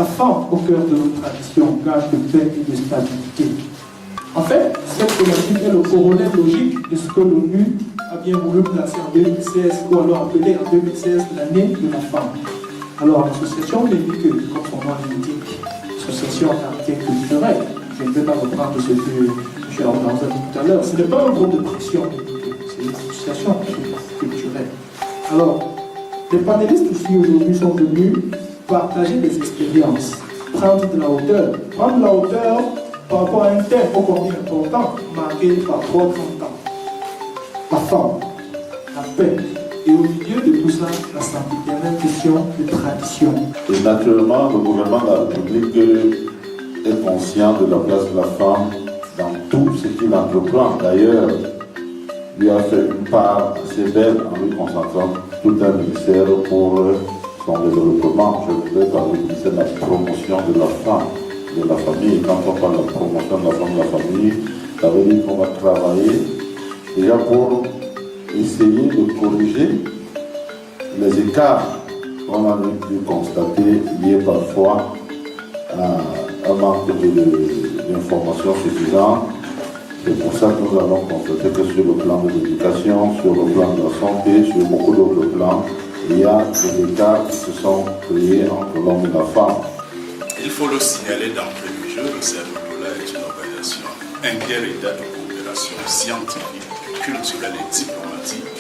La femme au cœur de nos traditions, gage de paix et de stabilité. En fait, cette thématique est le corollaire logique de ce que l'ONU a bien voulu placer en 2016, ou alors appelé en 2016 l'année de la femme. Alors, l'association n'est que, comme son nom l'indique, association à caractère culturel. Je ne vais pas reprendre ce que M. Ordanza dit tout à l'heure. Ce n'est pas un groupe de pression, c'est une association culturelle. Alors, les panélistes ici aujourd'hui sont venus partager des expériences, prendre de la hauteur. Prendre de la hauteur par rapport à un thème ô combien important, marqué par 3 grands temps. La femme, la paix, et au milieu de tout ça, la sempiternelle question de tradition. Et naturellement, le gouvernement de la République est conscient de la place de la femme dans tout ce qu'il entreprend. D'ailleurs, lui a fait une part assez belle en lui concentrant tout un ministère pour son développement. Je voudrais parler du ministère de la promotion de la femme, de la famille. Et quand on parle de la promotion de la femme, de la famille, ça veut dire qu'on va travailler déjà pour essayer de corriger les écarts qu'on a pu constater liés parfois à un manque d'informations suffisantes. C'est pour ça que nous allons constater que sur le plan de l'éducation, sur le plan de la santé, sur beaucoup d'autres plans, il y a des écarts qui se sont créés entre l'homme et la femme. Il faut le signaler d'entrée du jeu, le CERNOLA est une organisation inter-État de coopération scientifique, culturelle et diplomatique,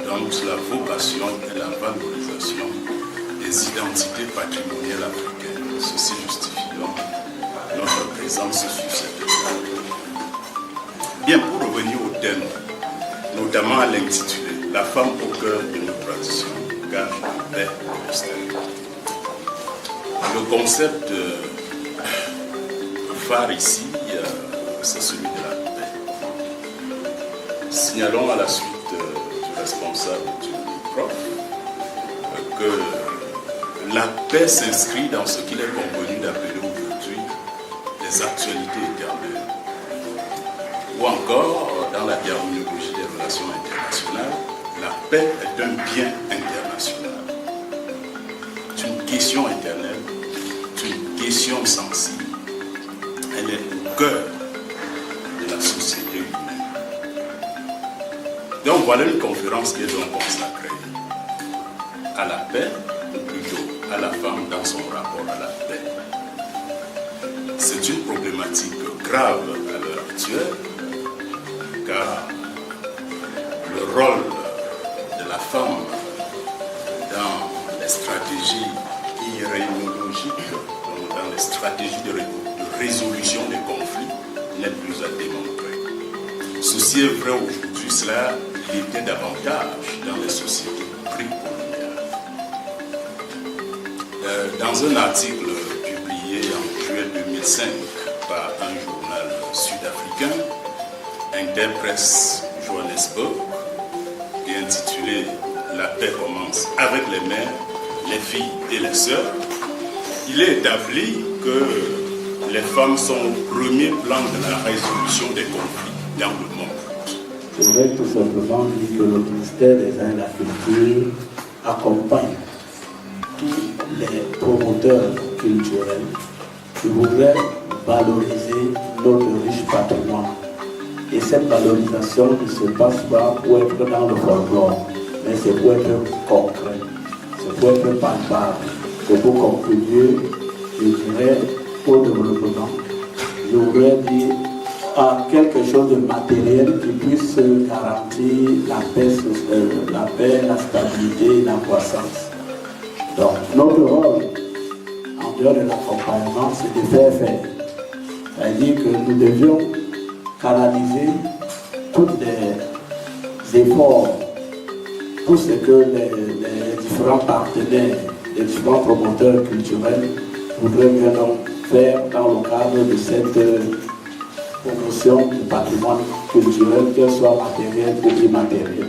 dont la vocation est la valorisation des identités patrimoniales africaines. Ceci justifie donc notre présence sur cette table. Bien, pour revenir au thème, notamment à l'intitulé, la femme au cœur de nos traditions, gage de paix et de stabilité. Le concept phare ici, c'est celui de la paix. Signalons à la suite du responsable du prof que la paix s'inscrit dans ce qu'il est convenu d'appeler aujourd'hui les actualités éternelles. Ou encore, dans la terminologie des relations internationales, la paix est un bien international. C'est une question éternelle, c'est une question sensible. Elle est au cœur de la société humaine. Donc voilà une conférence qui est donc consacrée à la paix, ou plutôt à la femme dans son rapport à la paix. C'est une problématique grave à l'heure actuelle, car le rôle de la femme dans les stratégies irrénologiques, dans les stratégies de résolution des conflits, n'est plus à démontrer. Ceci est vrai aujourd'hui, cela l'était davantage dans les sociétés précoloniales. Dans un article publié en juillet 2005 par un journal sud-africain, Interpresse Johannesburg, et intitulé « La paix commence avec les mères, les filles et les sœurs », il est établi que les femmes sont au premier plan de la résolution des conflits dans le monde. Je voudrais tout simplement dire que le ministère des Arts et de la Culture accompagne tous les promoteurs culturels qui voudraient valoriser notre riche patrimoine. Et cette valorisation ne se passe pas pour être dans le folklore, mais c'est pour être concret, c'est pour être palpable, c'est pour contribuer, je dirais, au développement. Je voudrais dire à quelque chose de matériel qui puisse garantir la paix, la stabilité et la croissance. Donc, notre rôle, en dehors de l'accompagnement, c'est de faire. C'est-à-dire que nous devions canaliser tous les efforts, tout ce que les différents partenaires, les différents promoteurs culturels voudraient bien donc faire dans le cadre de cette promotion du patrimoine culturel, qu'elle soit matériel ou immatériel.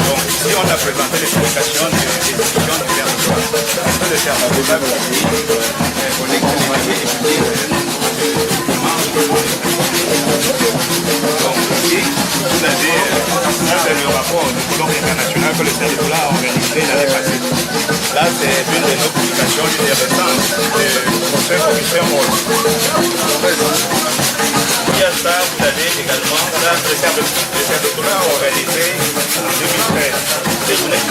Donc ici on a présenté les publications des décisions du territoire. Est-ce que le territoire donc ici, vous avez le rapport du colloque international que le syndicat a organisé l'année passée. Là, c'est une de nos publications les récentes du prochain commissaire Mort. Il y a ça, vous avez également ça, le syndicat a organisé en 2013 des journées de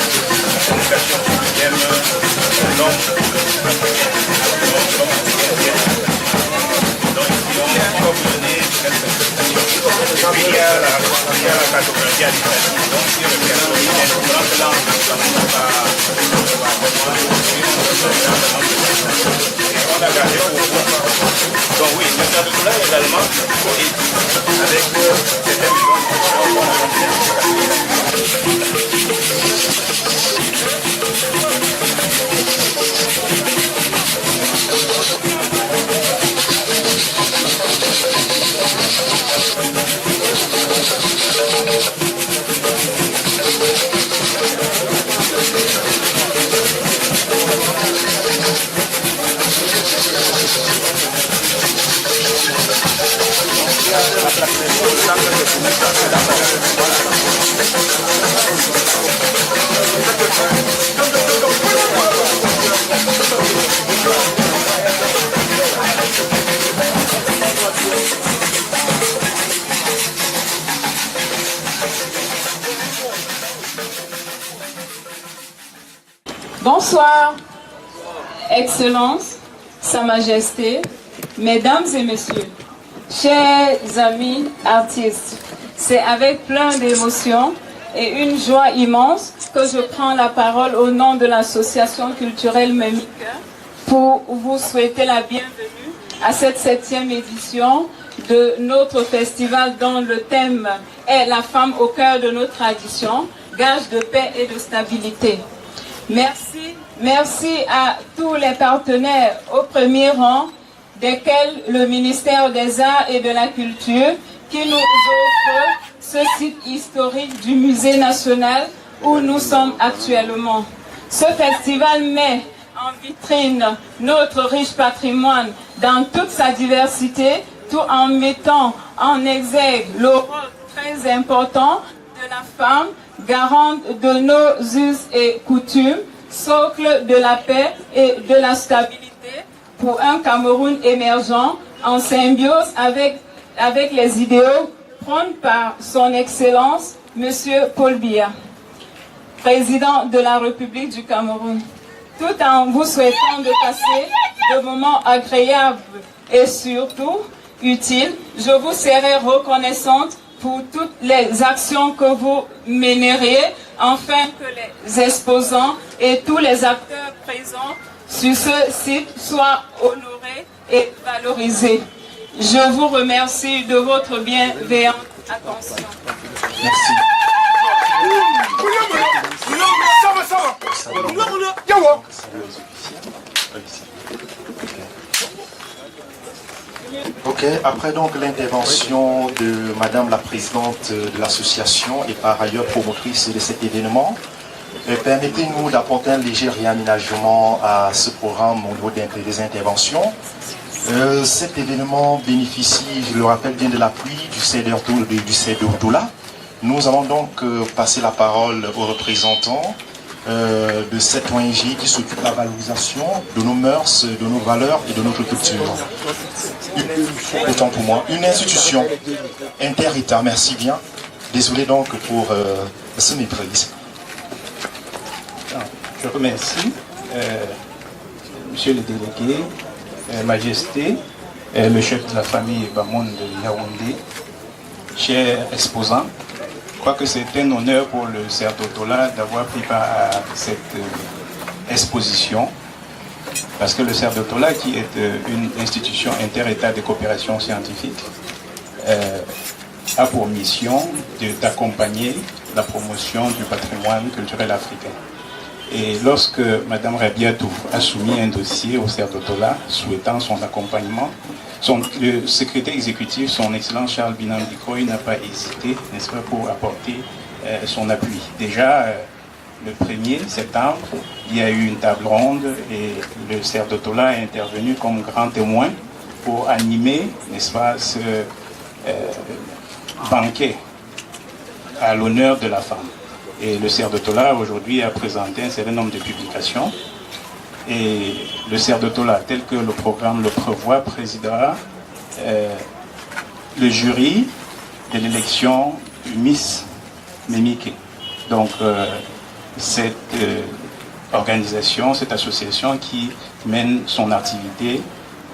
communication quotidienne donc ici, on va vous donner quelques prestations. Et puis, il y a la cartographie administrative. Donc, si le personnel est au grand plan, on a gardé pour vous. Donc, oui, le cartographie là également, avec certaines millions Bonsoir, Excellence, Sa Majesté, Mesdames et Messieurs, chers amis artistes, c'est avec plein d'émotion et une joie immense que je prends la parole au nom de l'association culturelle Memika pour vous souhaiter la bienvenue à cette 7e édition de notre festival dont le thème est la femme au cœur de nos traditions, gage de paix et de stabilité. Merci à tous les partenaires au premier rang, desquels le ministère des Arts et de la Culture, qui nous offre ce site historique du Musée national où nous sommes actuellement. Ce festival met en vitrine notre riche patrimoine dans toute sa diversité, tout en mettant en exergue le rôle très important de la femme, garante de nos us et coutumes, socle de la paix et de la stabilité pour un Cameroun émergent en symbiose avec les idéaux prônés par son Excellence, M. Paul Biya, président de la République du Cameroun. Tout en vous souhaitant de passer de moments agréables et surtout utiles, je vous serai reconnaissante pour toutes les actions que vous mèneriez afin que les exposants et tous les acteurs présents sur ce site soient honorés et valorisés. Je vous remercie de votre bienveillante attention. Merci. Ok, après donc l'intervention de Madame la Présidente de l'association et par ailleurs promotrice de cet événement, permettez-nous d'apporter un léger réaménagement à ce programme au niveau des interventions. Cet événement bénéficie, je le rappelle bien, de l'appui du CEDERTOLA. Nous allons donc passer la parole aux représentants de cette ONG qui s'occupe de la valorisation de nos mœurs, de nos valeurs et de notre culture. Autant pour moi, une institution inter-État, merci bien. Désolé donc pour ce méprise. Je remercie Monsieur le délégué, Majesté, le chef de la famille Bamonde de Yaoundé, chers exposants. Je crois que c'est un honneur pour le CEDERTOLA d'avoir pris part à cette exposition, parce que le CEDERTOLA, qui est une institution inter-État de coopération scientifique, a pour mission d'accompagner la promotion du patrimoine culturel africain. Et lorsque Mme Rabiatou a soumis un dossier au CERDOTOLA souhaitant son accompagnement, le secrétaire exécutif, son Excellence Charles Binam Dikoy, n'a pas hésité, n'est-ce pas, pour apporter son appui. Déjà, le 1er septembre, il y a eu une table ronde et le CERDOTOLA est intervenu comme grand témoin pour animer, n'est-ce pas, ce banquet à l'honneur de la femme. Et le CERDOTOLA aujourd'hui a présenté un certain nombre de publications. Et le CERDOTOLA, tel que le programme le prévoit, présidera le jury de l'élection Miss Memike. Donc, cette organisation, cette association qui mène son activité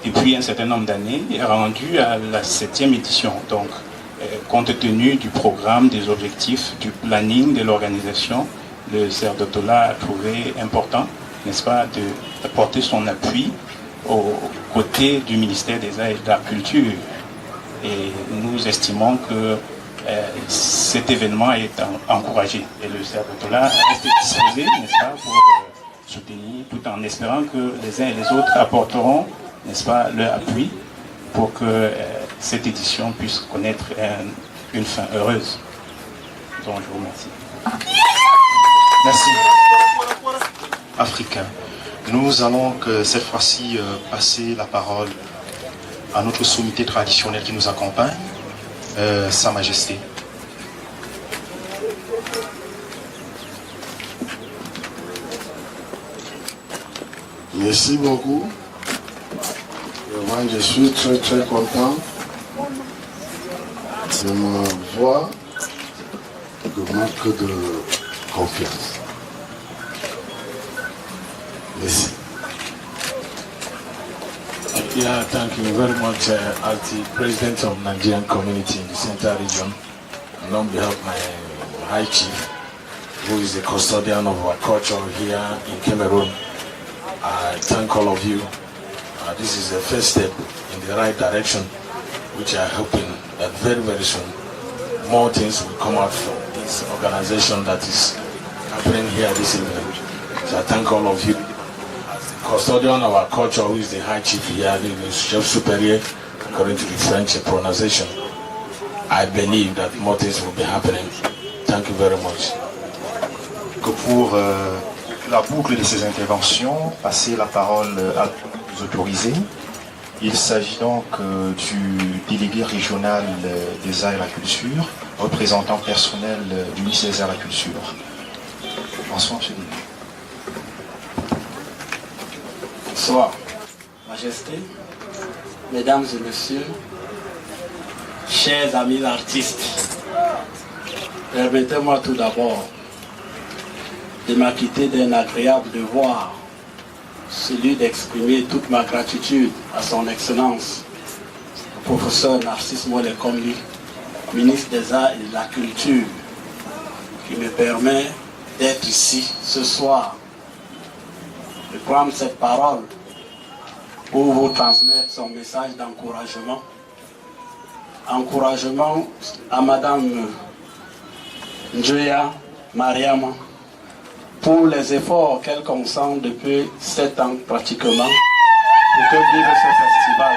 depuis un certain nombre d'années est rendue à la 7e édition. Donc, compte tenu du programme, des objectifs, du planning de l'organisation, le CERDOTOLA a trouvé important, n'est-ce pas, d'apporter son appui aux côtés du ministère des Arts et de la Culture. Et nous estimons que cet événement est encouragé. Et le CERDOTOLA reste disposé, n'est-ce pas, pour soutenir, tout en espérant que les uns et les autres apporteront, n'est-ce pas, leur appui pour que cette édition puisse connaître une fin heureuse. Donc je vous remercie. Merci. Africain. Nous allons cette fois-ci passer la parole à notre sommité traditionnelle qui nous accompagne, Sa Majesté. Merci beaucoup. Moi, je suis très très content de me voir, de manque de confiance. Merci. Yeah, thank you very much, as the President of Nigerian Community in the Central Region, and on behalf of my High Chief, who is the custodian of our culture here in Cameroon. I thank all of you. This is the first step in the right direction, which I'm hoping that very, very soon more things will come out from this organization that is happening here this evening. So I thank all of you. As the custodian of our culture, who is the High Chief here, the Chef Superior, according to the French pronunciation, I believe that more things will be happening. Thank you very much. Que pour la boucle de ces interventions, passer la parole à tous les autorisés. Il s'agit donc du délégué régional des Arts et de la Culture, représentant personnel du ministère des Arts et de la Culture. Bonsoir, monsieur. Bonsoir, Majesté, Mesdames et Messieurs, chers amis artistes, permettez-moi tout d'abord de m'acquitter d'un agréable devoir, celui d'exprimer toute ma gratitude à son Excellence, le professeur Narcisse Molekombi, ministre des Arts et de la Culture, qui me permet d'être ici ce soir, de prendre cette parole pour vous transmettre son message d'encouragement. Encouragement à Madame Njoya Mariama pour les efforts qu'elle consent depuis 7 ans pratiquement pour que vive ce festival.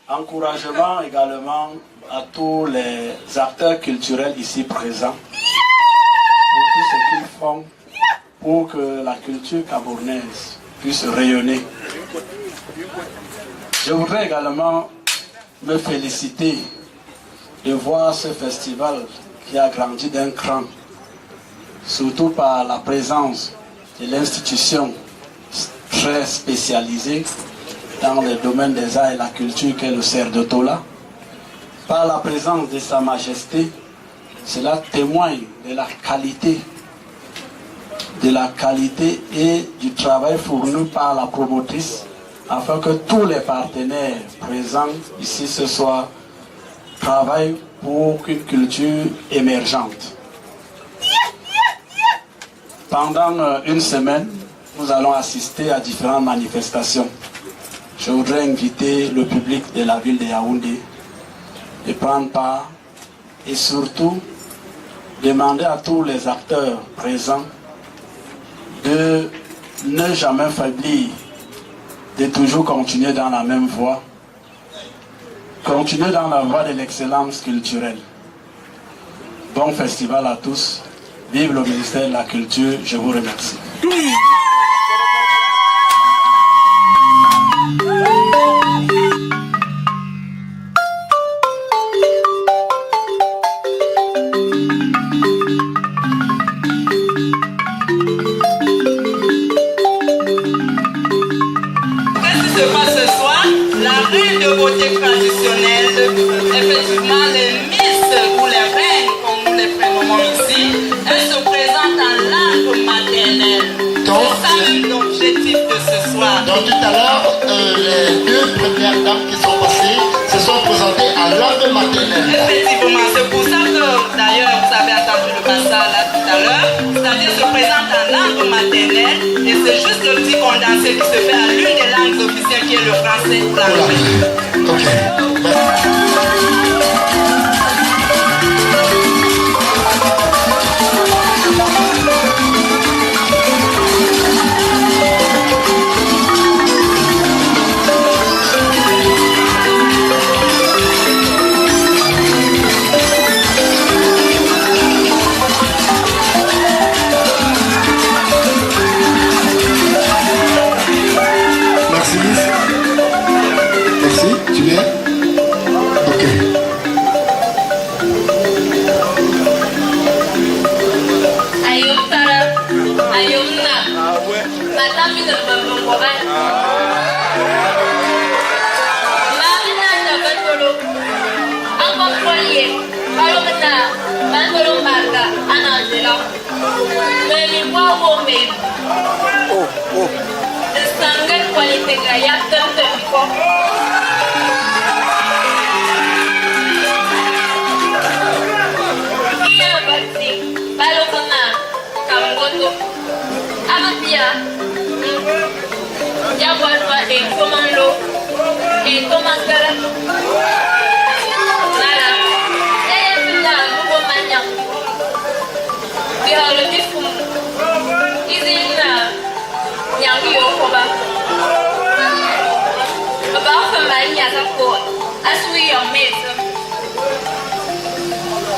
Encouragement également à tous les acteurs culturels ici présents pour tout ce qu'ils font pour que la culture camerounaise puisse rayonner. Je voudrais également me féliciter de voir ce festival qui a grandi d'un cran, surtout par la présence de l'institution très spécialisée dans le domaine des arts et la culture qu'est le CERDOTOLA, par la présence de Sa Majesté. Cela témoigne de la qualité et du travail fourni par la promotrice, afin que tous les partenaires présents ici ce soir travaillent pour une culture émergente. Pendant une semaine, nous allons assister à différentes manifestations. Je voudrais inviter le public de la ville de Yaoundé de prendre part et surtout demander à tous les acteurs présents de ne jamais faiblir, de toujours continuer dans la même voie, continuer dans la voie de l'excellence culturelle. Bon festival à tous, vive le ministère de la Culture, je vous remercie. Traditionnelle, effectivement les Miss ou les reines comme nous les prénommons ici, elles se présentent en langue maternelle. C'est ça même l'objectif de ce soir. Donc tout à l'heure, les deux premières dames qui sont passées se sont présentées en langue maternelle. Effectivement, c'est pour ça que d'ailleurs vous avez entendu le passage là tout à l'heure, c'est-à-dire se présente en langue maternelle et c'est juste le petit condensé qui se fait à l'une des langues officielles qui est le français. Ok.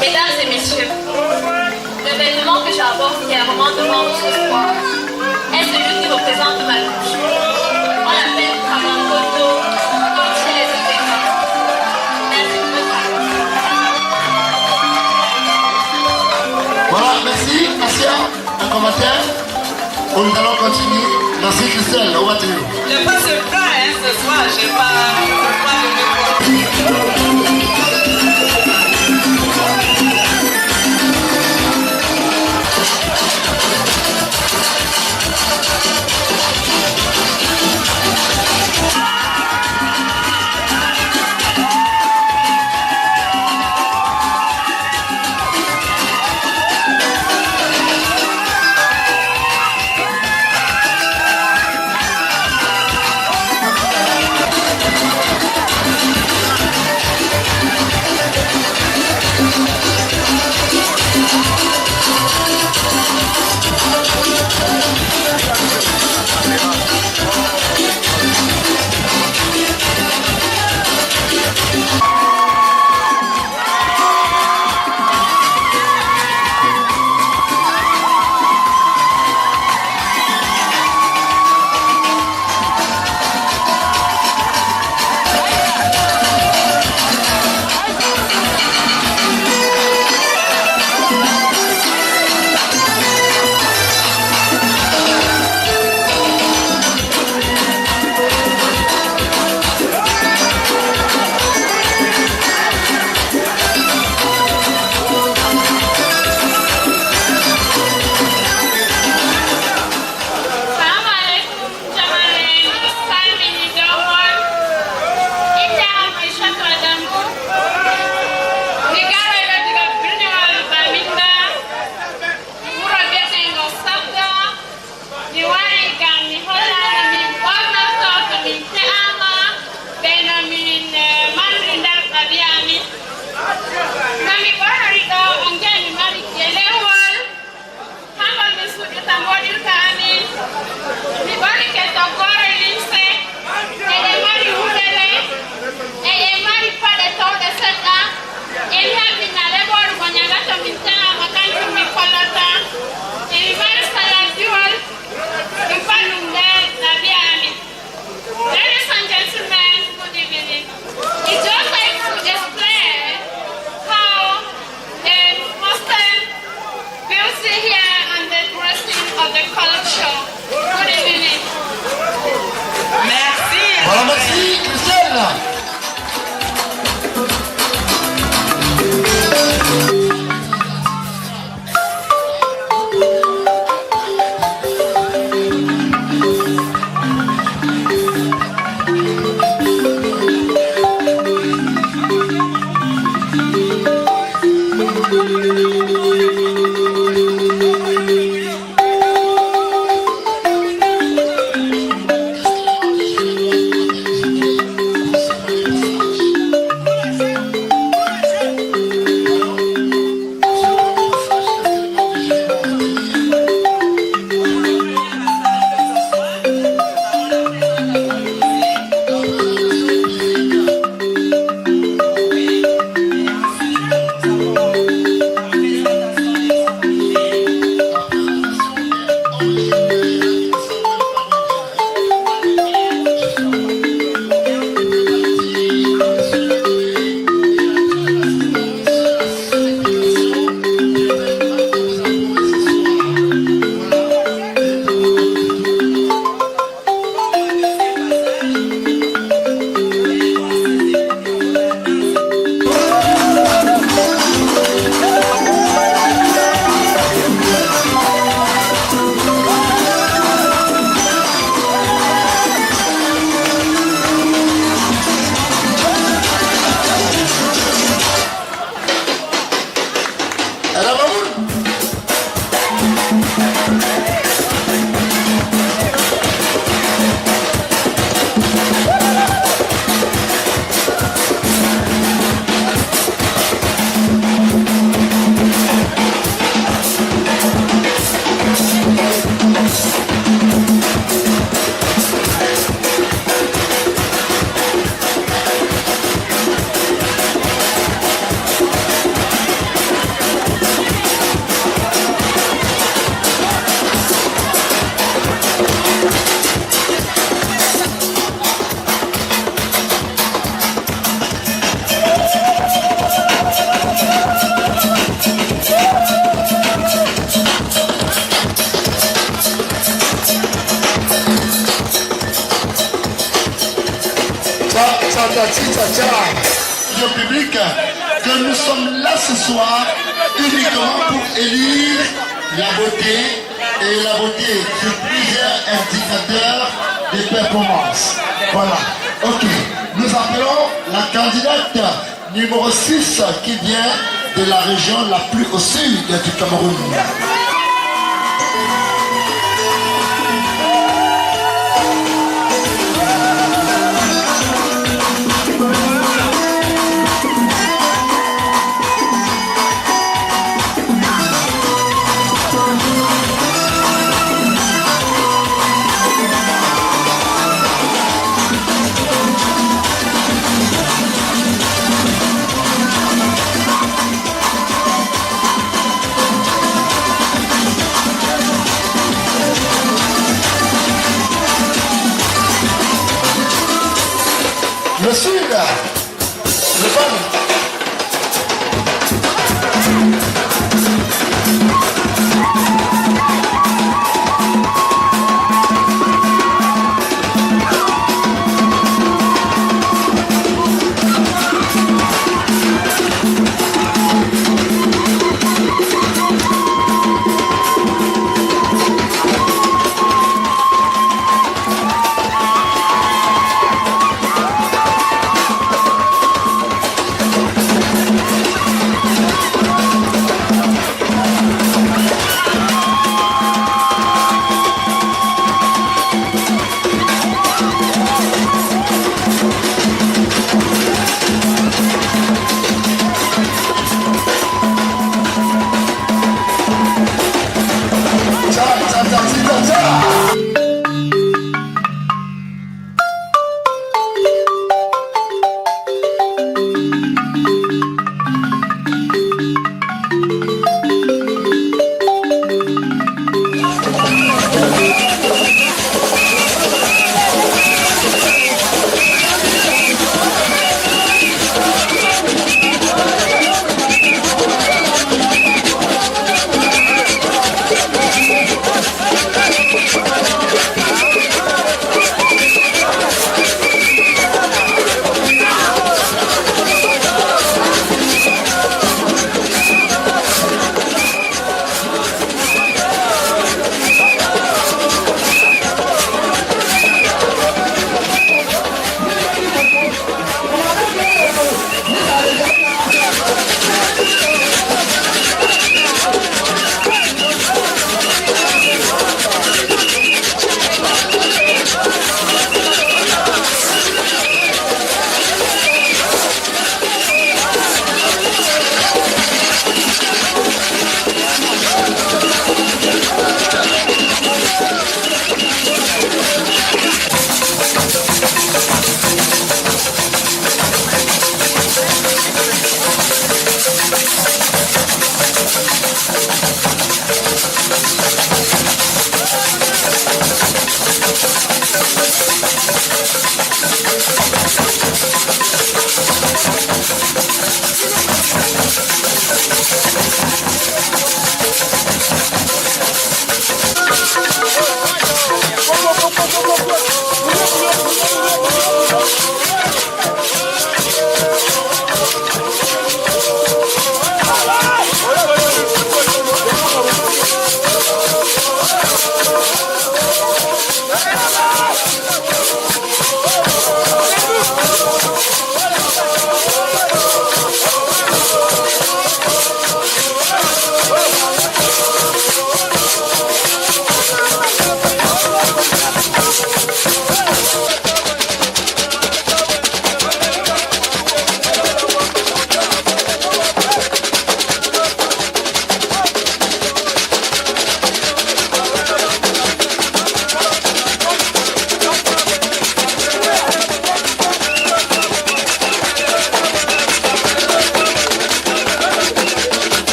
Mesdames et messieurs, l'événement que j'aborde fièrement devant vous ce soir est celui qui représente ma culture. On l'appelle Kamangoto, comme chez les Africains. Merci beaucoup. Voilà, merci. Asia, un commentaire. Nous allons continuer. Merci Christelle, au revoir. Je n'ai pas ce plat ce soir, je n'ai pas public, que nous sommes là ce soir uniquement pour élire la beauté et la beauté sur plusieurs indicateurs de performance. Voilà. Ok. Nous appelons la candidate numéro 6 qui vient de la région la plus au sud du Cameroun.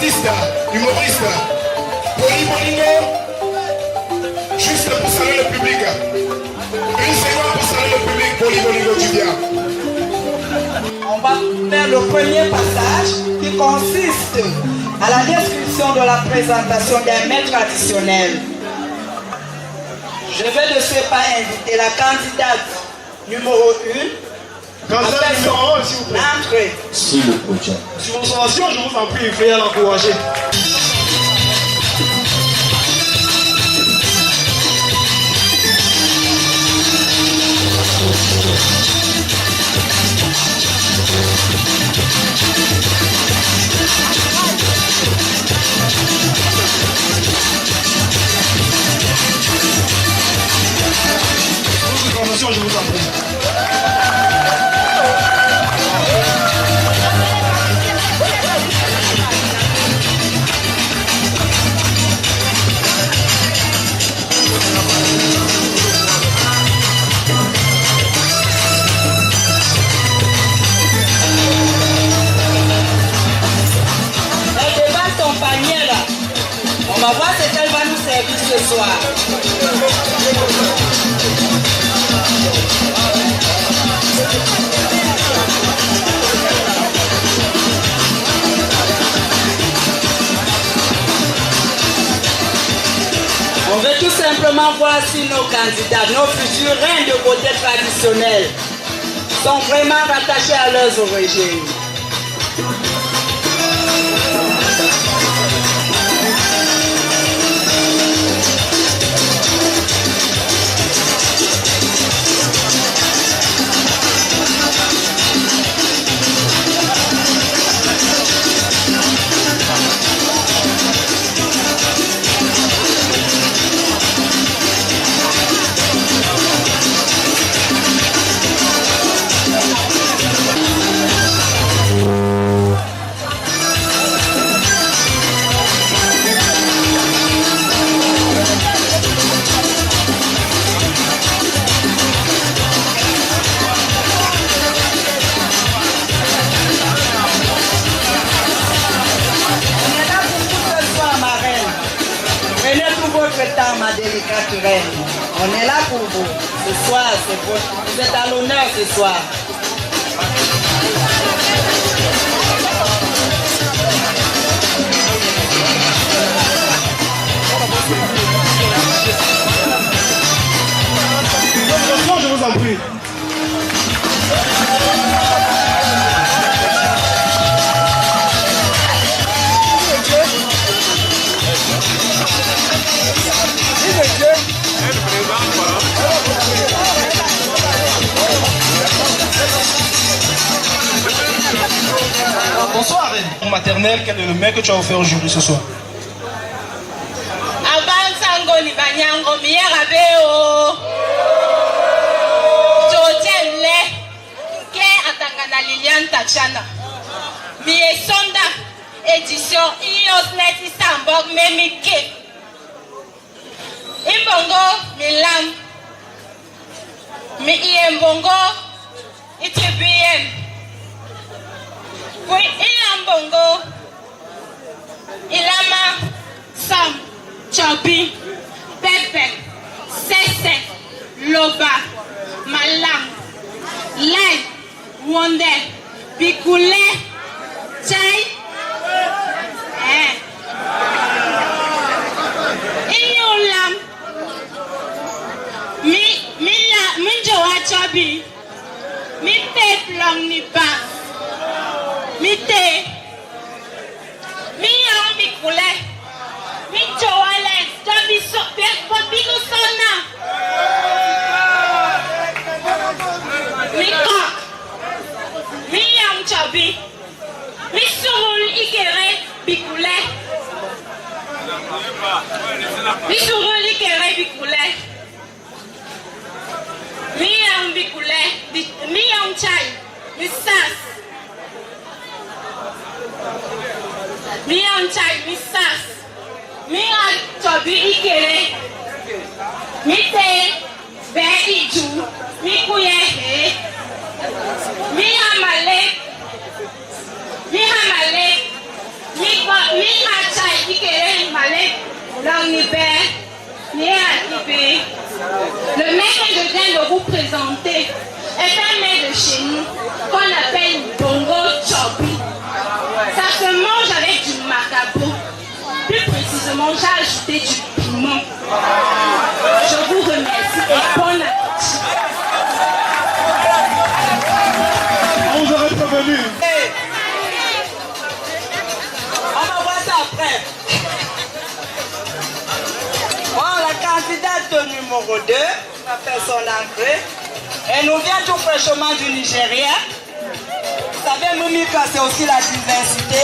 artiste, humoriste, Poli Bolingo, juste pour saluer le public. Une seconde pour saluer le public, Poli Bolingo, tu viens. On va faire le premier passage qui consiste à la description de la présentation d'un mets traditionnel. Je vais de ce pas inviter la candidate numéro 1. Candidate numéro 1, s'il vous plaît. Entrez. Si le projet. Sur vos ovations, je vous en prie, veuillez l'encourager. Je vous en prie. Elle déballe son panier là. On va voir ce qu'elle va nous servir ce soir. On veut tout simplement voir si nos candidats, nos futurs reines de beauté traditionnelle sont vraiment rattachés à leurs origines. Ma délicate reine, on est là pour vous. Ce soir, vous êtes à l'honneur ce soir. Je vous en prie. Bonsoir, Reine. Maternelle, quel est le mets que tu as offert aujourd'hui ce soir? Abansango ni banyango miyera beo. Jojenle ke atangana Liliane Tachana. Miye sonda édition ios net Istanbul memike. Imbongo milam. Mi iembongo itibien. Kui ilambongo ilama sam chobi pepe sese loba malam lai wonde bikule chai inyulam mi jowa chobi mi peplong ni ba Mite, mi yang mi kule, mi coale, tapi sopir papiku sana. Mi kok, mi yang cabi, mi surul ikere bikule, mi surul ikere bikule, mi yang bikule, mi yang chai, mi sas. Mi anchai mi sas mi tobi ikere mi te be iju mi kuye he mi hamale mi ni père, ni Akibé. Le mec que je viens de vous présenter est un mec de chez nous qu'on appelle Bongo Chobi. Ça se mange avec du macabo. Plus précisément, j'ai ajouté du piment. Je vous remercie et bon appétit. On vous aurait prévenu. On va voir ça après. Bon, la candidate numéro 2, la personne entrée, elle nous vient tout fraîchement du Nigeria. Vous savez, Moumika, c'est aussi la diversité.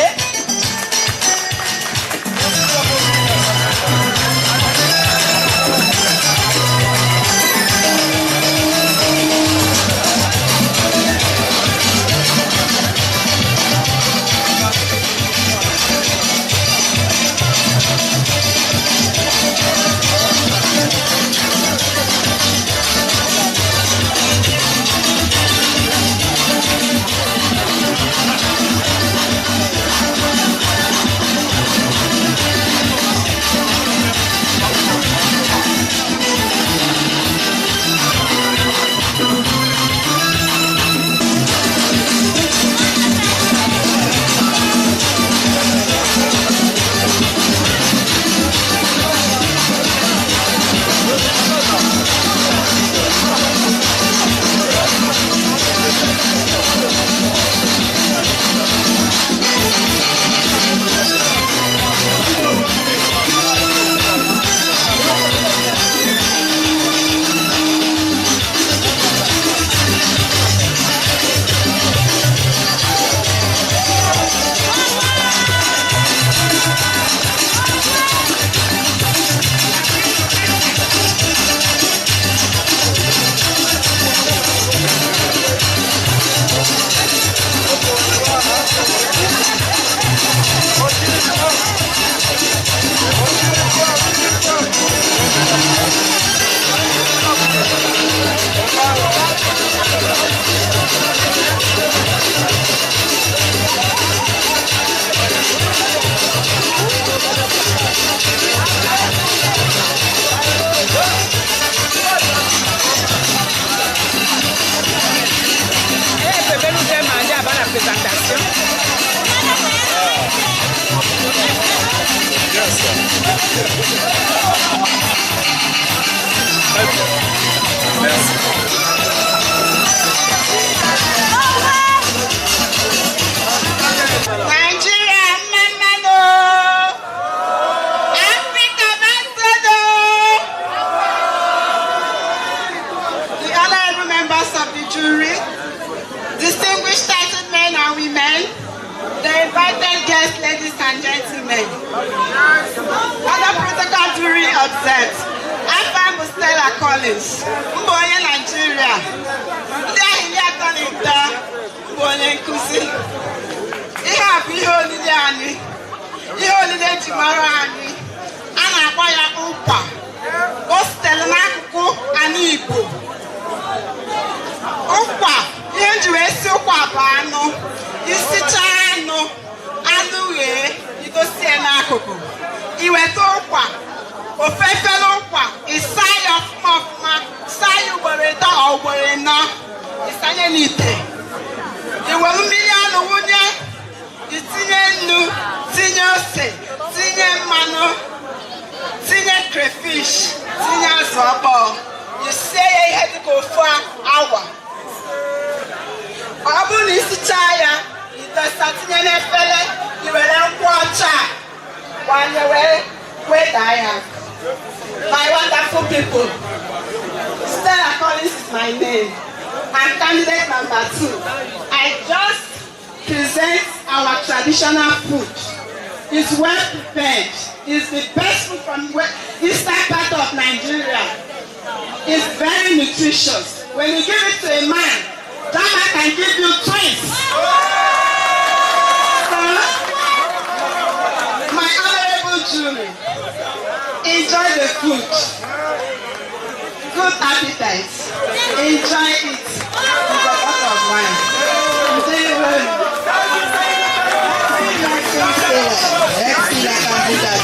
My wonderful people, Stella Collins is my name. I'm candidate number 2. I just present our traditional food. It's well prepared. It's the best food from eastern part of Nigeria. It's very nutritious. When you give it to a man, that man can give you twins. So, my honorable jury, enjoy the food. Good appetite. Enjoy it with a bottle of wine. Excellent candidate.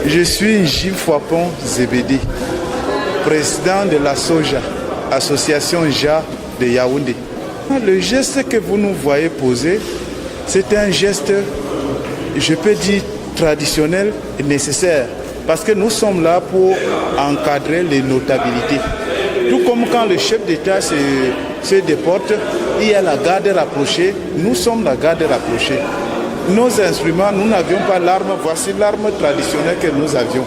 Je suis Gilles Fouapon Zébédé, président de la SOJA, Association JA de Yaoundé. Le geste que vous nous voyez poser, c'est un geste, je peux dire, traditionnel et nécessaire, parce que nous sommes là pour encadrer les notabilités. Tout comme quand le chef d'État se déporte, il y a la garde rapprochée, nous sommes la garde rapprochée. Nos instruments, nous n'avions pas l'arme, voici l'arme traditionnelle que nous avions.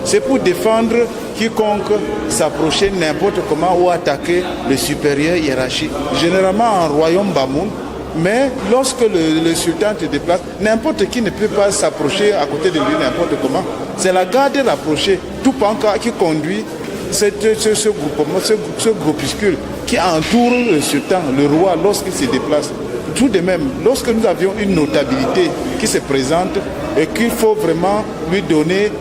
C'est pour défendre quiconque s'approchait n'importe comment ou attaquer le supérieur hiérarchique. Généralement en royaume Bamoun, mais lorsque le sultan te déplace, n'importe qui ne peut pas s'approcher à côté de lui n'importe comment. C'est la garde rapprochée, tout panka qui conduit ce groupuscule qui entoure le sultan, le roi, lorsqu'il se déplace. Tout de même, lorsque nous avions une notabilité qui se présente et qu'il faut vraiment lui donner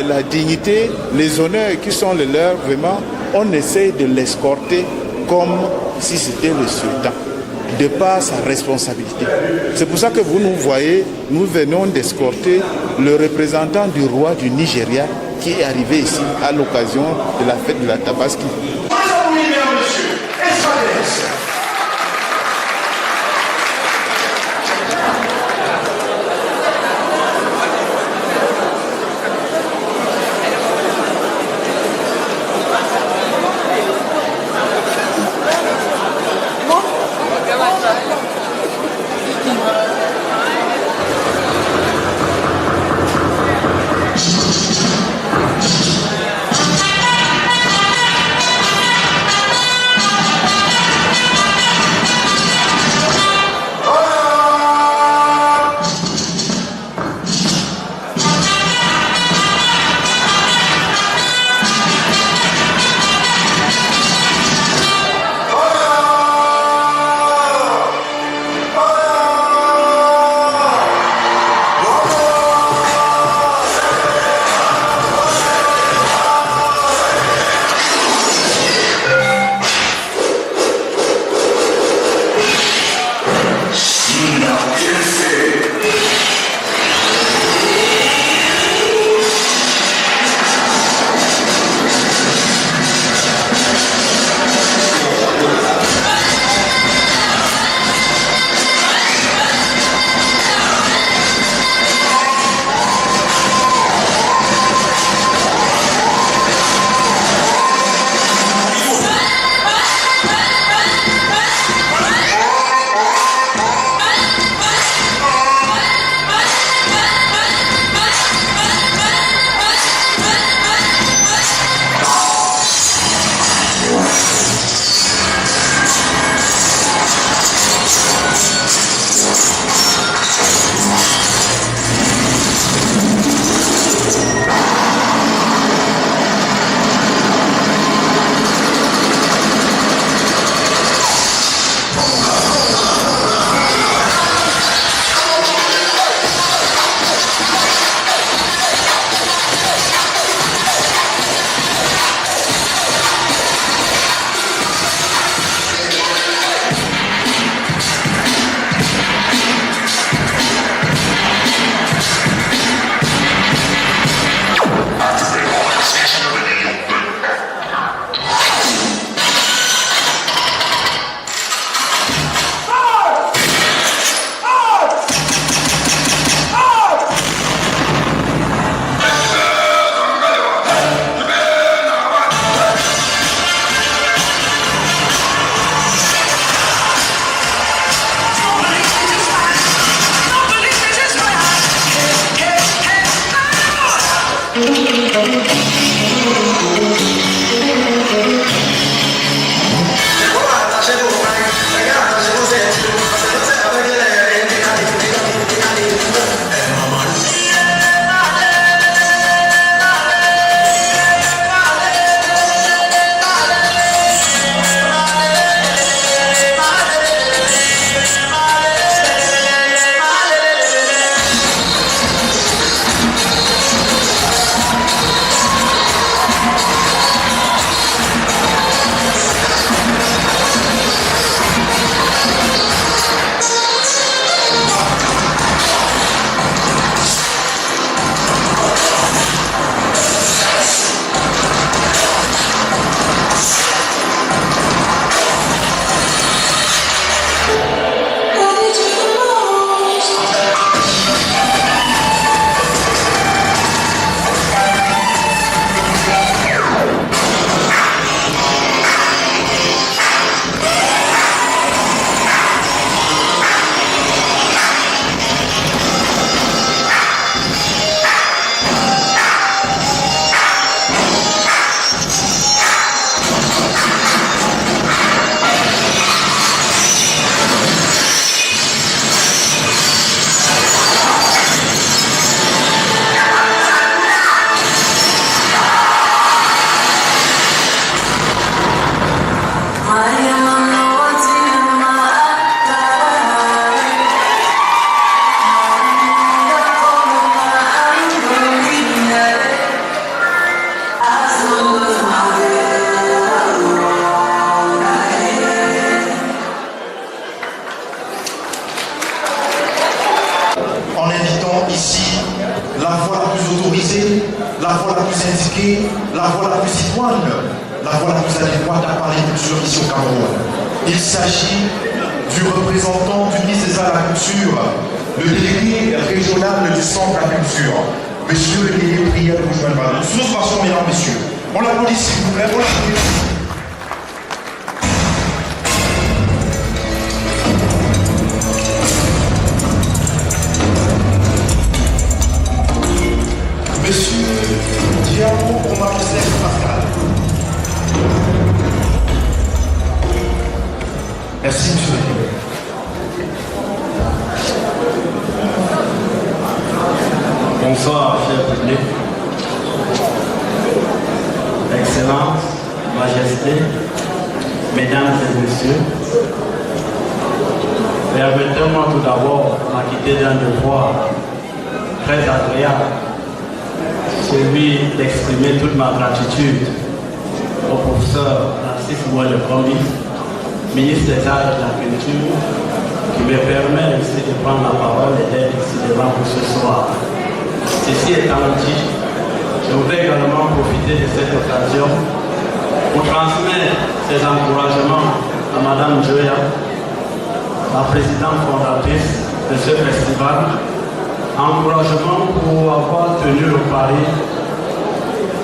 la dignité, les honneurs qui sont les leurs, vraiment, on essaie de l'escorter comme si c'était le sultan, de par sa responsabilité. C'est pour ça que vous nous voyez, nous venons d'escorter le représentant du roi du Nigeria qui est arrivé ici à l'occasion de la fête de la Tabaski. est la voix la plus citoyenne, la voix la plus adéquate à parler culture ici au Cameroun. Il s'agit du représentant du ministre des Arts et de la Culture, le délégué régional du Centre de la Culture. Monsieur le délégué, prière de vous joindre. Nous sommes passons, mesdames, messieurs. On l'applaudit s'il vous plaît, on l'applaudit. Monsieur Diamo Omarcel Pascal. Merci, monsieur le délégué. Bonsoir, cher public. Excellence, Majesté, Mesdames et Messieurs, permettez-moi tout d'abord m'acquitter d'un devoir très agréable, celui d'exprimer toute ma gratitude au professeur Narcisse Mouelle-Combi, ministre des Arts et de la Culture, qui me permet aussi de prendre la parole et d'être ici devant vous ce soir. Ceci étant dit, je voudrais également profiter de cette occasion pour transmettre ces encouragements à Madame Joya, la présidente fondatrice de ce festival, encouragement pour avoir tenu le pari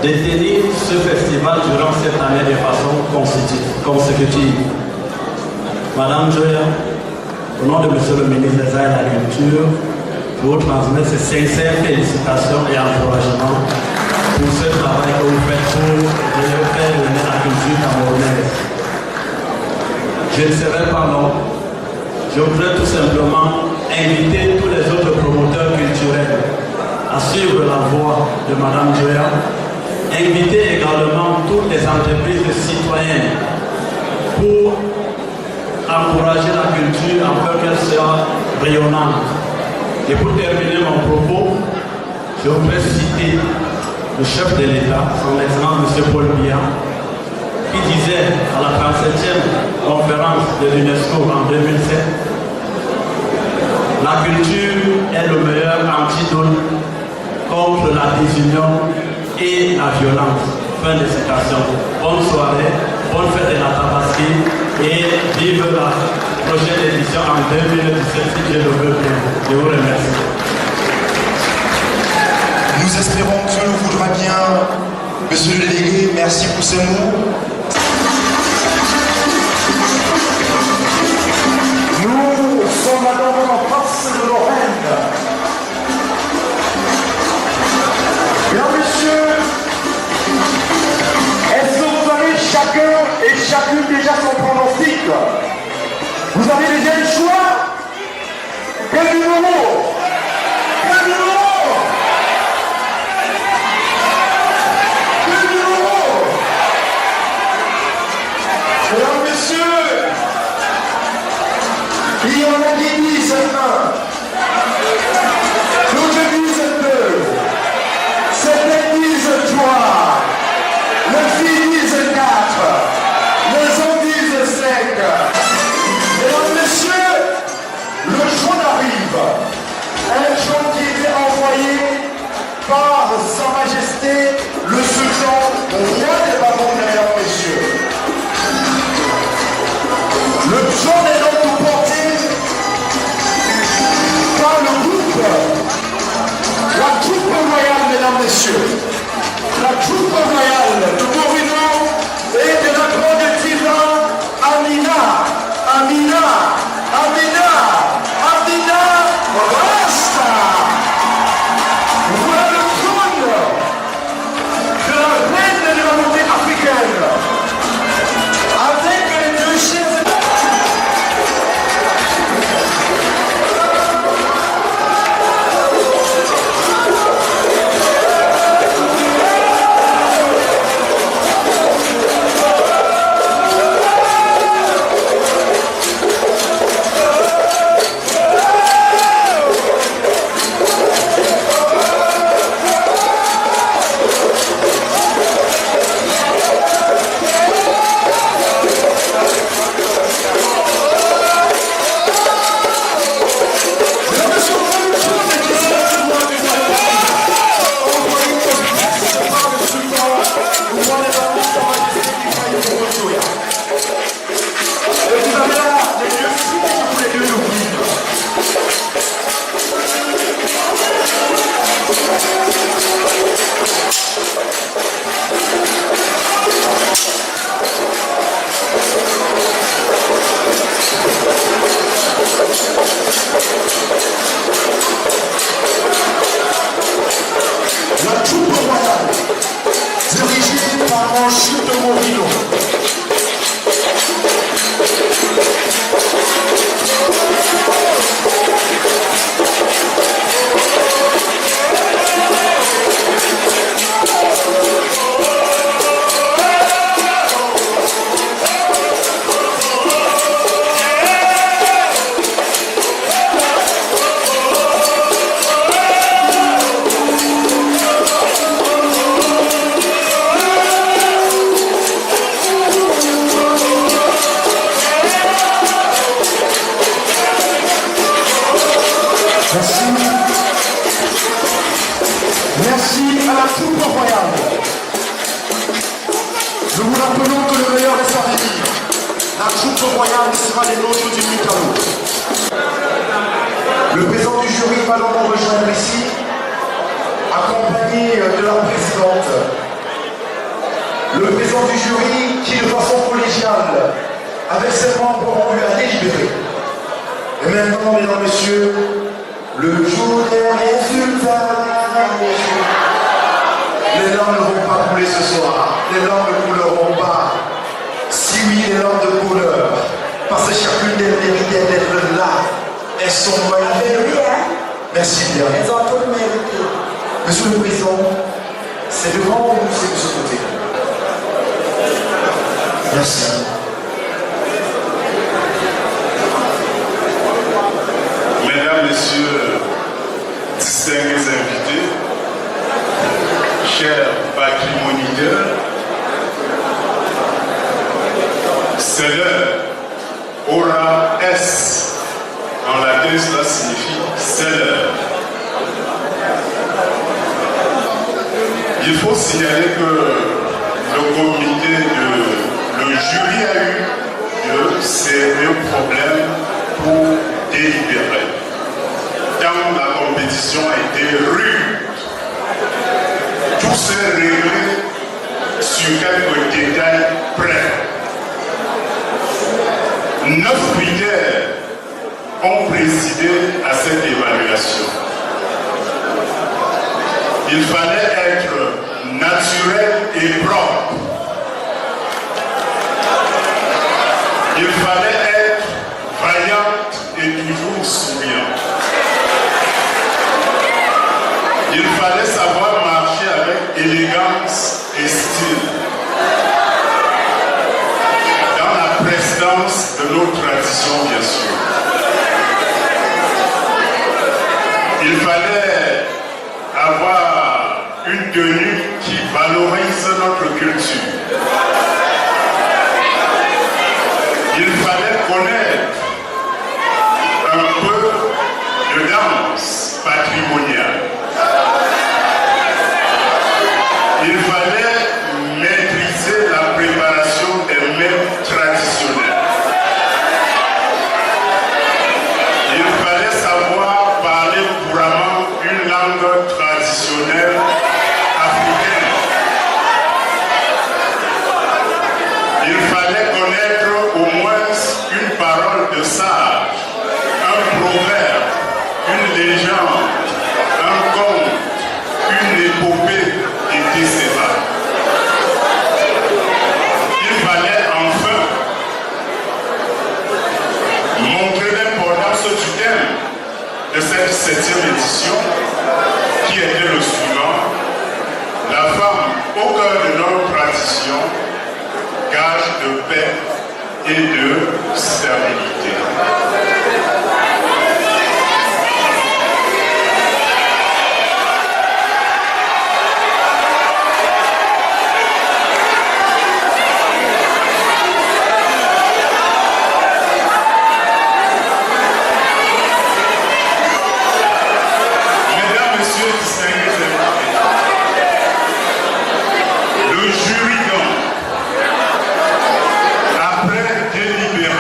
de tenir ce festival durant cette année de façon consécutive. Madame Joya, au nom de Monsieur le ministre des Arts et de la Culture, je vous transmets ces sincères félicitations et encouragements pour ce travail que vous faites pour faire venir la culture camerounaise. Je ne serai pas long. Je voudrais tout simplement inviter tous les autres promoteurs culturels à suivre la voie de Madame Joya, inviter également toutes les entreprises citoyennes pour encourager la culture afin qu'elle soit rayonnante. Et pour terminer mon propos, je voudrais citer le chef de l'État, son Excellence M. Paul Biya, qui disait à la 37e conférence de l'UNESCO en 2007, la culture est le meilleur antidote contre la désunion et la violence. Fin de citation. Bonne soirée, bonne fête de la Tabaski et vive la prochaine édition en 2017 si Dieu le veut bien. Je vous remercie. Nous espérons que Dieu le voudra bien. Monsieur le délégué, merci pour ces mots. Nous sommes maintenant en face de Lorraine. Mesdames, messieurs, est-ce que vous avez chacun et chacune déjà son pronostic? Vous avez déjà le choix? Quel numéro? Quel numéro? Quel numéro? Mesdames, messieurs, il y en a qui disent 1, d'autres disent 2, certains disent 3, les filles disent 4, les hommes disent 5. Mesdames, messieurs, le jaune arrive. Un jaune qui était envoyé par Sa Majesté le Sultan, roi des Babons, mesdames, messieurs. Le jaune est donc porté par le groupe, la troupe royale, mesdames, messieurs. La troupe royale de Morino et de la grande diva Amina. Amina, Amina, Amina Rasta. Voilà le trône de la reine de la montée africaine. Avec les deux chefs. coupe royale sera les nôtres du Mikamo. Le président du jury va donc nous rejoindre ici, accompagné de la présidente. Le président du jury qui, de façon collégiale, avec ses membres, ont eu à délibérer. Et maintenant, mesdames, messieurs, le jour des résultats. Les larmes ne vont pas couler ce soir. Les larmes ne couleront pas. Si oui, les larmes de couleur. Parce que chacune d'elles méritait d'être là. Elles sont magnifiques. Merci bien. Elles ont toutes mérité. Monsieur le Président, c'est devant ou c'est de ce côté? Merci. Mesdames, Messieurs, distingués invités, chers patrimoniateurs, c'est l'heure. Ora est. En latin, cela signifie c'est l'heure. Il faut signaler que le comité le jury a eu de sérieux problèmes pour délibérer. Tant la compétition a été rude, tout s'est réglé sur quelques détails près. 9 critères ont présidé à cette évaluation. Il fallait être naturel et propre. Il fallait être vaillante et toujours souriante. Il fallait savoir marcher avec élégance et style. Dans la prestance de nos traditions, bien sûr. Il fallait avoir une tenue qui valorise notre culture. Il fallait connaître un peu de danse patrimoniale. Il fallait maîtriser la préparation des mets traditionnels. Il fallait savoir parler couramment une langue traditionnelle africaine. Il fallait connaître au moins une parole de sage, un proverbe, une légende, un conte, une épopée, etc. Il fallait enfin montrer l'importance du thème de cette 7e édition, qui était le suivant: la femme au cœur de notre tradition, gage de paix et de stabilité. Le jury, donc, après délibération,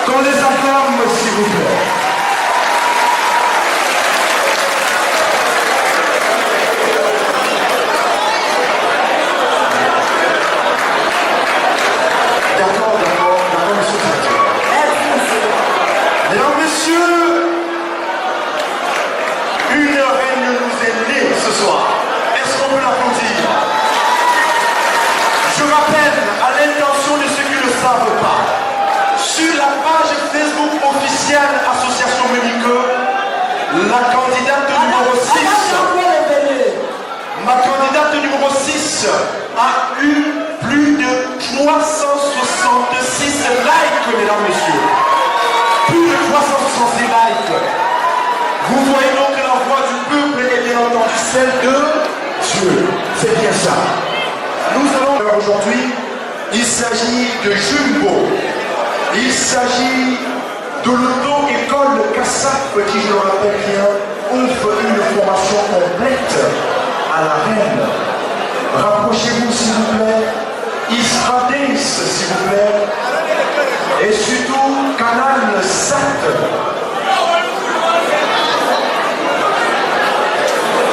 Qu'on les acclame, s'il vous plaît. D'accord, monsieur le secrétaire. Mesdames, messieurs, une reine nous est née ce soir. Est-ce qu'on peut l'applaudir? Je rappelle à l'intention de ceux qui ne le savent pas, sur la page Facebook officielle Association Ménique, la candidate numéro 6, ma candidate numéro 6 a eu plus de 366 likes, mesdames, messieurs. Plus de 366 likes. Vous voyez donc que la voix du peuple est bien entendu celle de Dieu. C'est bien ça. Nous allons aujourd'hui, il s'agit de Jumbo. Il s'agit de l'auto-école CASAP qui, je le rappelle bien, offre une formation complète à la reine. Rapprochez-vous s'il vous plaît. Istradis s'il vous plaît. Et surtout Canal 7.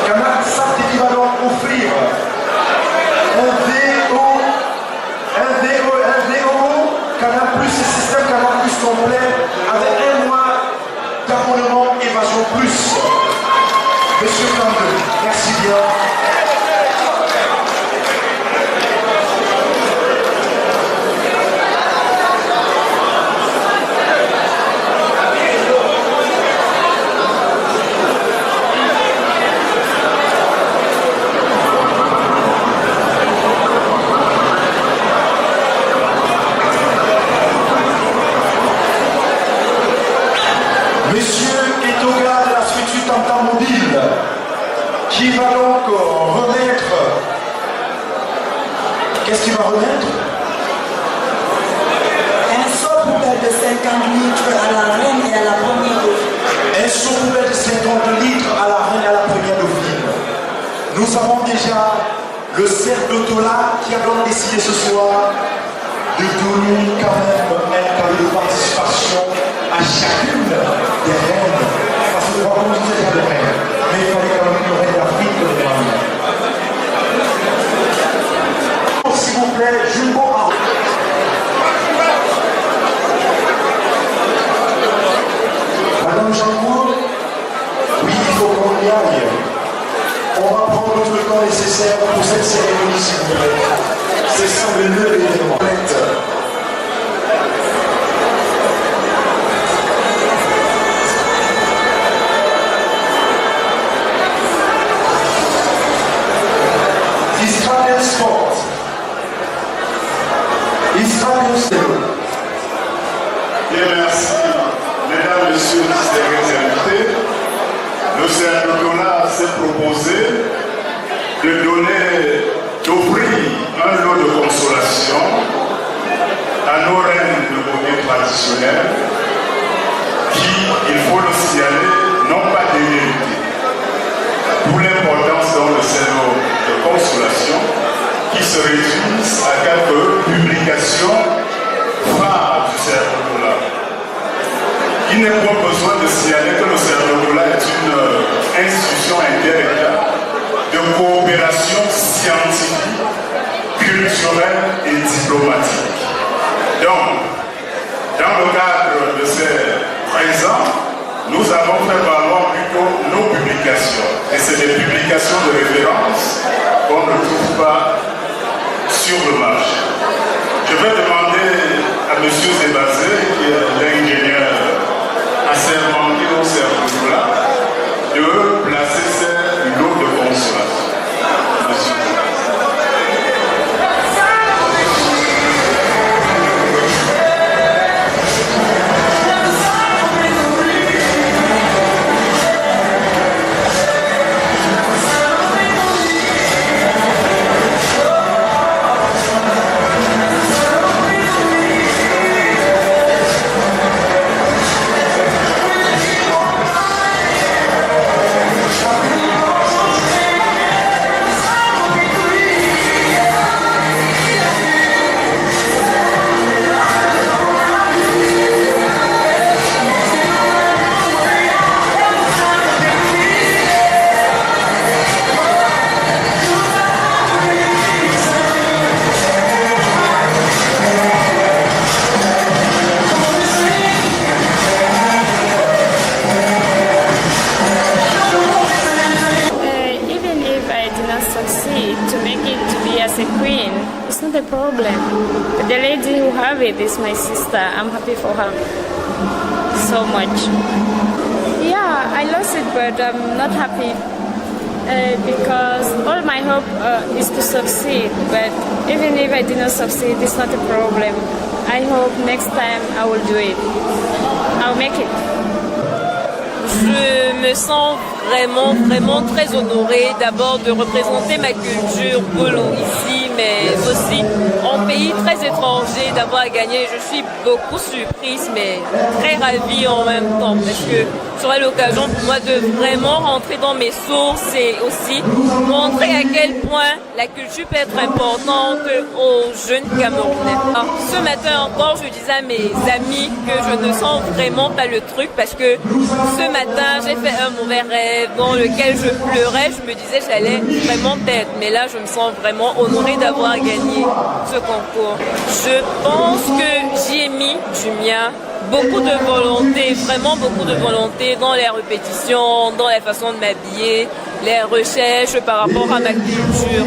Canal 7 qui va donc offrir un VO, Canal Plus et système Canal Plus complet avec un mois d'abonnement Évasion Plus. Monsieur Candeux, merci bien. Monsieur Etoga de la structure Tam-Tam Mobile, qui va donc remettre. Qu'est-ce qu'il va remettre? Un seau poubelle de 50 litres à la reine et à la première dauphine. Un seau poubelle de 50 litres à la reine et à la première dauphine. Nous avons déjà le cercle d'Otola qui a donc décidé ce soir de donner quand même un cadeau de participation à chacune des reines. Parce que vraiment, nous étions des reines. Mais il fallait quand même une reine d'Afrique de famille. S'il vous plaît, Jumbo A. Madame Jean-Paul, oui, il faut qu'on y aille. On va prendre tout le temps nécessaire pour cette cérémonie, s'il vous plaît. C'est ça le lieu de l'événement. Israël Sport. Israël Sport. Bien, merci. Mesdames, Messieurs les distingués invités, le CRDOLA s'est proposé d'offrir un lot de consolation à nos reines de beauté traditionnelles qui, il faut le signaler, n'ont pas démérité. D'où l'importance dans le cerveau de consolation qui se réduisent à quelques publications phares du CRDOLA. Il n'est pas besoin de signaler que le CRDOLA est une institution inter-État de coopération scientifique, culturelle et diplomatique. Donc, dans le cadre de ces présents, nous avons fait valoir plutôt nos publications. Et c'est des publications de référence qu'on ne trouve pas sur le marché. Je vais demander à M. Zébazé, qui est l'ingénieur assermenté au CRDOLA, de placer ces lots de consolation. problem. The lady who have it is my sister. I'm happy for her so much. Yeah, I lost it, but I'm not happy because all my hope is to succeed. But even if I did not succeed, it's not a problem. I hope next time I will do it. I'll make it. Je me sens vraiment très honorée d'abord de représenter ma culture Bolo ici, mais aussi en pays très étranger d'avoir gagné. Je suis beaucoup surprise, mais très ravie en même temps parce que ce sera l'occasion pour moi de vraiment rentrer dans mes sources et aussi montrer à quel point la culture peut être importante aux jeunes Camerounais. Alors, ce matin encore, je disais à mes amis que je ne sens vraiment pas le truc parce que ce matin, j'ai fait un mauvais rêve dans lequel je pleurais. Je me disais que j'allais vraiment perdre. Mais là, je me sens vraiment honorée d'avoir gagné ce concours. Je pense que j'y ai mis du mien. Beaucoup de volonté, vraiment beaucoup de volonté dans les répétitions, dans la façon de m'habiller, les recherches par rapport à ma culture.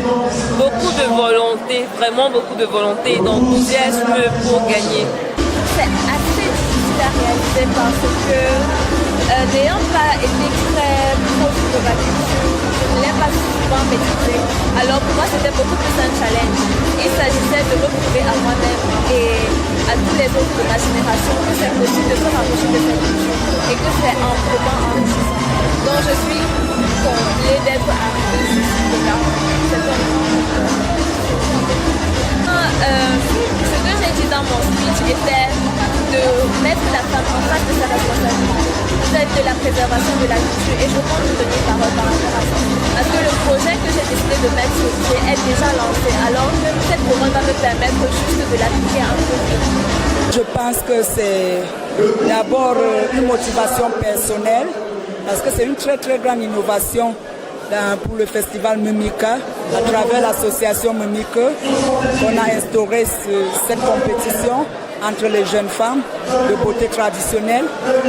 Beaucoup de volonté, vraiment beaucoup de volonté et d'enthousiasme pour gagner. C'est assez difficile à réaliser parce que n'ayant pas été très proche de ma culture, je ne l'ai pas souvent maîtrisée. Alors pour moi c'était beaucoup plus un challenge. Il s'agissait de retrouver à moi-même et à tous les autres de ma génération que c'est possible de se rapprocher de cette culture et que c'est amplement enrichissant. Donc je suis comblée d'être arrivée jusque là. C'est un ce que j'ai dit dans mon speech était de mettre la femme en face de sa responsabilité, celle de la préservation de la culture, et je compte tenir parole par rapport à ça. Parce que le projet que j'ai décidé de mettre sur pied est déjà lancé, alors que cette couronne va me permettre juste de l'appliquer un peu vite. Je pense que c'est d'abord une motivation personnelle, parce que c'est une très grande innovation pour le festival Mimika, à travers l'association Mimika, qu'on a instauré cette compétition entre les jeunes femmes de beauté traditionnelle.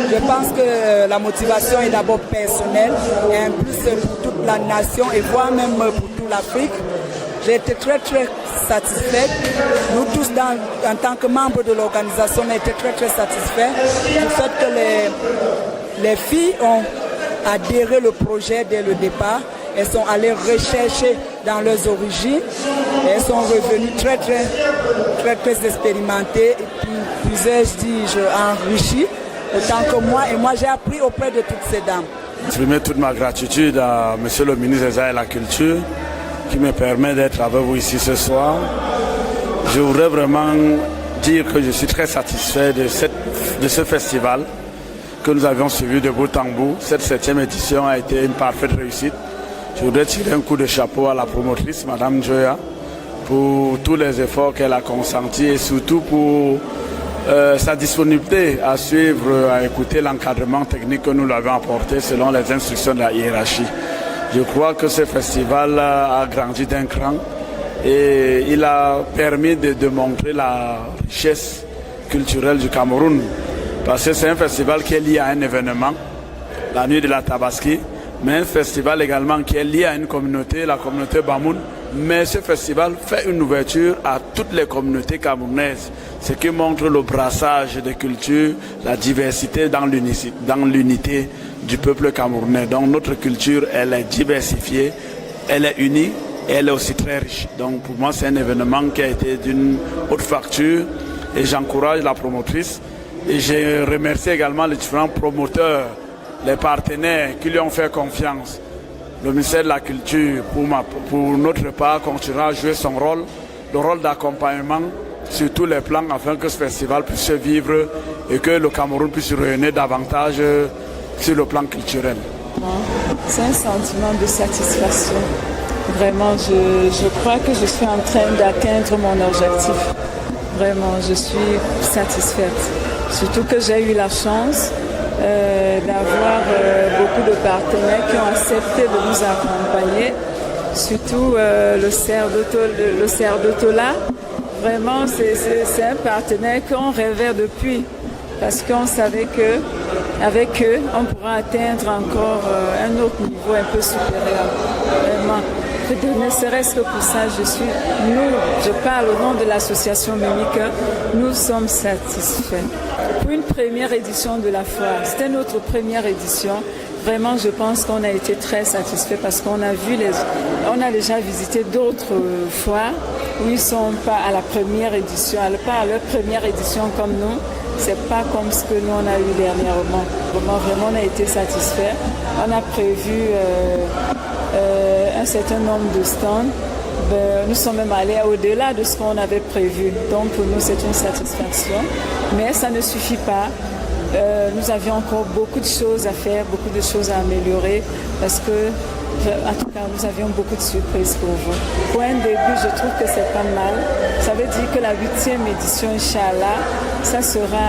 Je pense que la motivation est d'abord personnelle et en plus pour toute la nation et voire même pour toute l'Afrique. J'ai été très satisfaite. Nous tous, en tant que membres de l'organisation, on a été très satisfaits du fait que les filles ont adhéré au projet dès le départ. Elles sont allées rechercher dans leurs origines. Et elles sont revenues très expérimentées et puis plusieurs, dis-je, enrichies autant que moi. Et moi, j'ai appris auprès de toutes ces dames. Exprimer toute ma gratitude à Monsieur le ministre des Arts et de la Culture qui me permet d'être avec vous ici ce soir. Je voudrais vraiment dire que je suis très satisfait de ce festival que nous avions suivi de bout en bout. Cette 7e édition a été une parfaite réussite. Je voudrais tirer un coup de chapeau à la promotrice, Madame Joya, pour tous les efforts qu'elle a consentis et surtout pour sa disponibilité à suivre, à écouter l'encadrement technique que nous lui avons apporté selon les instructions de la hiérarchie. Je crois que ce festival a grandi d'un cran et il a permis de montrer la richesse culturelle du Cameroun. Parce que c'est un festival qui est lié à un événement, la nuit de la Tabaski, mais un festival également qui est lié à une communauté, la communauté Bamoun. Mais ce festival fait une ouverture à toutes les communautés camerounaises, ce qui montre le brassage des cultures, la diversité dans l'unité du peuple camerounais. Donc notre culture, elle est diversifiée, elle est unie et elle est aussi très riche. Donc pour moi, c'est un événement qui a été d'une haute facture et j'encourage la promotrice. Et je remercie également les différents promoteurs, les partenaires qui lui ont fait confiance. Le ministère de la Culture, pour notre part, continuera à jouer son rôle, le rôle d'accompagnement sur tous les plans afin que ce festival puisse se vivre et que le Cameroun puisse rayonner davantage sur le plan culturel. C'est un sentiment de satisfaction. Vraiment, je crois que je suis en train d'atteindre mon objectif. Vraiment, je suis satisfaite. Surtout que j'ai eu la chance d'avoir beaucoup de partenaires qui ont accepté de nous accompagner. Surtout le CER d'Otola. Vraiment, c'est un partenaire qu'on rêvait depuis. Parce qu'on savait qu'avec eux, on pourra atteindre encore un autre niveau un peu supérieur. Vraiment, Ne serait-ce que pour ça, je parle au nom de l'association Mimika, nous sommes satisfaits. Pour une première édition de la foire, c'était notre première édition. Vraiment, je pense qu'on a été très satisfaits parce qu'on a on a déjà visité d'autres foires où ils ne sont pas à la première édition, pas à leur première édition comme nous. C'est pas comme ce que nous on a eu dernièrement. Vraiment, on a été satisfaits. On a prévu un certain nombre de stands. Nous sommes même allés au-delà de ce qu'on avait prévu. Donc pour nous, c'est une satisfaction. Mais ça ne suffit pas. Nous avions encore beaucoup de choses à faire, beaucoup de choses à améliorer parce que, en tout cas, nous avions beaucoup de surprises pour vous. Pour un début, je trouve que c'est pas mal. Ça veut dire que la 8e édition, Inch'Allah, ça sera